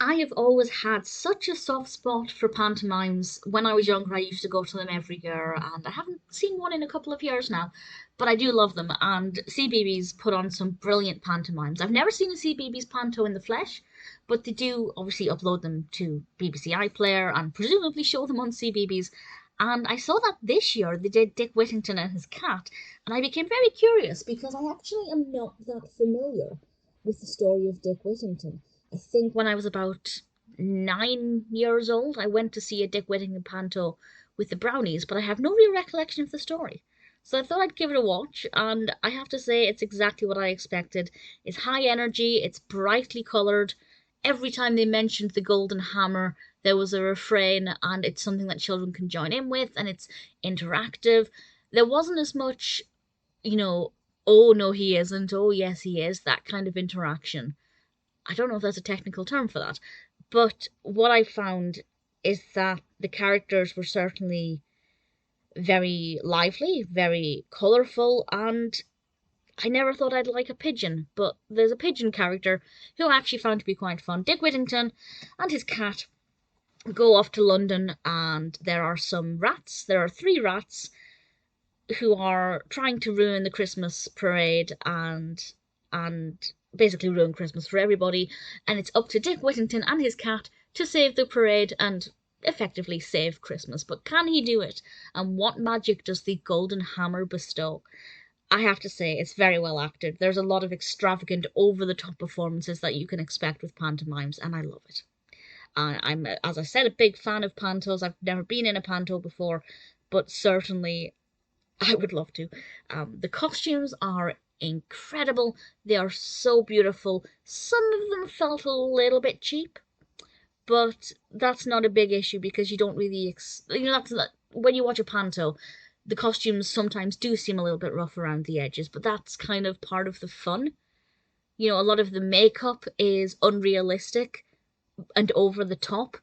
I have always had such a soft spot for pantomimes. When I was younger, I used to go to them every year, and I haven't seen one in a couple of years now, but I do love them. And CBeebies put on some brilliant pantomimes. I've never seen a CBeebies panto in the flesh, but they do obviously upload them to BBC iPlayer and presumably show them on CBeebies. And I saw that this year they did Dick Whittington and his cat, and I became very curious because I actually am not that familiar with the story of Dick Whittington. I think when I was about 9 years old, I went to see a Dick Whittington panto with the Brownies, but I have no real recollection of the story. So I thought I'd give it a watch, and I have to say it's exactly what I expected. It's high energy, it's brightly coloured. Every time they mentioned the golden hammer, there was a refrain, and it's something that children can join in with, and it's interactive. There wasn't as much, you know, oh no, he isn't, oh yes, he is, that kind of interaction. I don't know if that's a technical term for that, but what I found is that the characters were certainly very lively, very colourful, and I never thought I'd like a pigeon, but there's a pigeon character who I actually found to be quite fun. Dick Whittington and his cat go off to London, and there are some rats. There are three rats who are trying to ruin the Christmas parade and basically ruin Christmas for everybody. And it's up to Dick Whittington and his cat to save the parade and effectively save Christmas. But can he do it? And what magic does the golden hammer bestow? I have to say, it's very well acted. There's a lot of extravagant, over-the-top performances that you can expect with pantomimes, and I love it. I'm, as I said, a big fan of pantos. I've never been in a panto before, but certainly I would love to. The costumes are incredible. They are so beautiful. Some of them felt a little bit cheap, but that's not a big issue because you don't really, that's not, when you watch a panto, the costumes sometimes do seem a little bit rough around the edges, but that's kind of part of the fun. A lot of the makeup is unrealistic and over the top,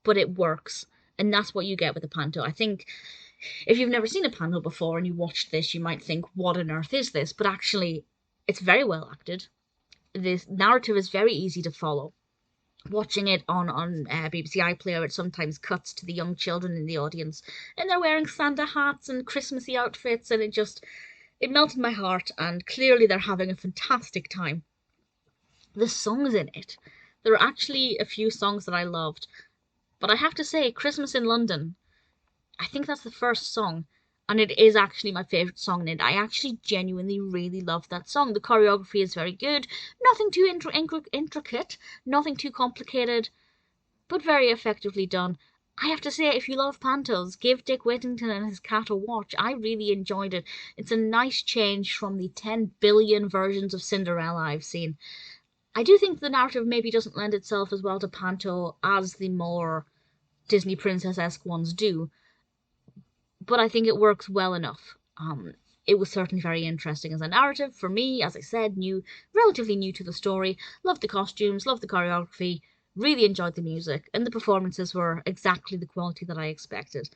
but it works. And that's what you get with a panto. I think if you've never seen a panto before and you watched this, you might think, what on earth is this? But actually, it's very well acted. The narrative is very easy to follow. Watching it on BBC iPlayer, it sometimes cuts to the young children in the audience, and they're wearing Santa hats and Christmassy outfits, and it melted my heart, and clearly they're having a fantastic time. The songs in it, there are actually a few songs that I loved, but I have to say, Christmas in London, I think that's the first song, and it is actually my favourite song in it. I actually genuinely really love that song. The choreography is very good, nothing too intricate, nothing too complicated, but very effectively done. I have to say, if you love pantos, give Dick Whittington and his cat a watch. I really enjoyed it. It's a nice change from the 10 billion versions of Cinderella I've seen. I do think the narrative maybe doesn't lend itself as well to panto as the more Disney princess-esque ones do, but I think it works well enough. It was certainly very interesting as a narrative for me, as I said, relatively new to the story. Loved the costumes, loved the choreography, really enjoyed the music, and the performances were exactly the quality that I expected.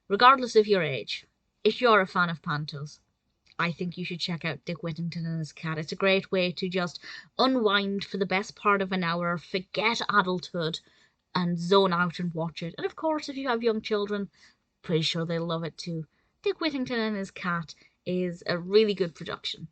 Regardless of your age, if you're a fan of pantos, I think you should check out Dick Whittington and his cat. It's a great way to just unwind for the best part of an hour, forget adulthood, and zone out and watch it. And of course, if you have young children, pretty sure they'll love it too. Dick Whittington and his cat is a really good production.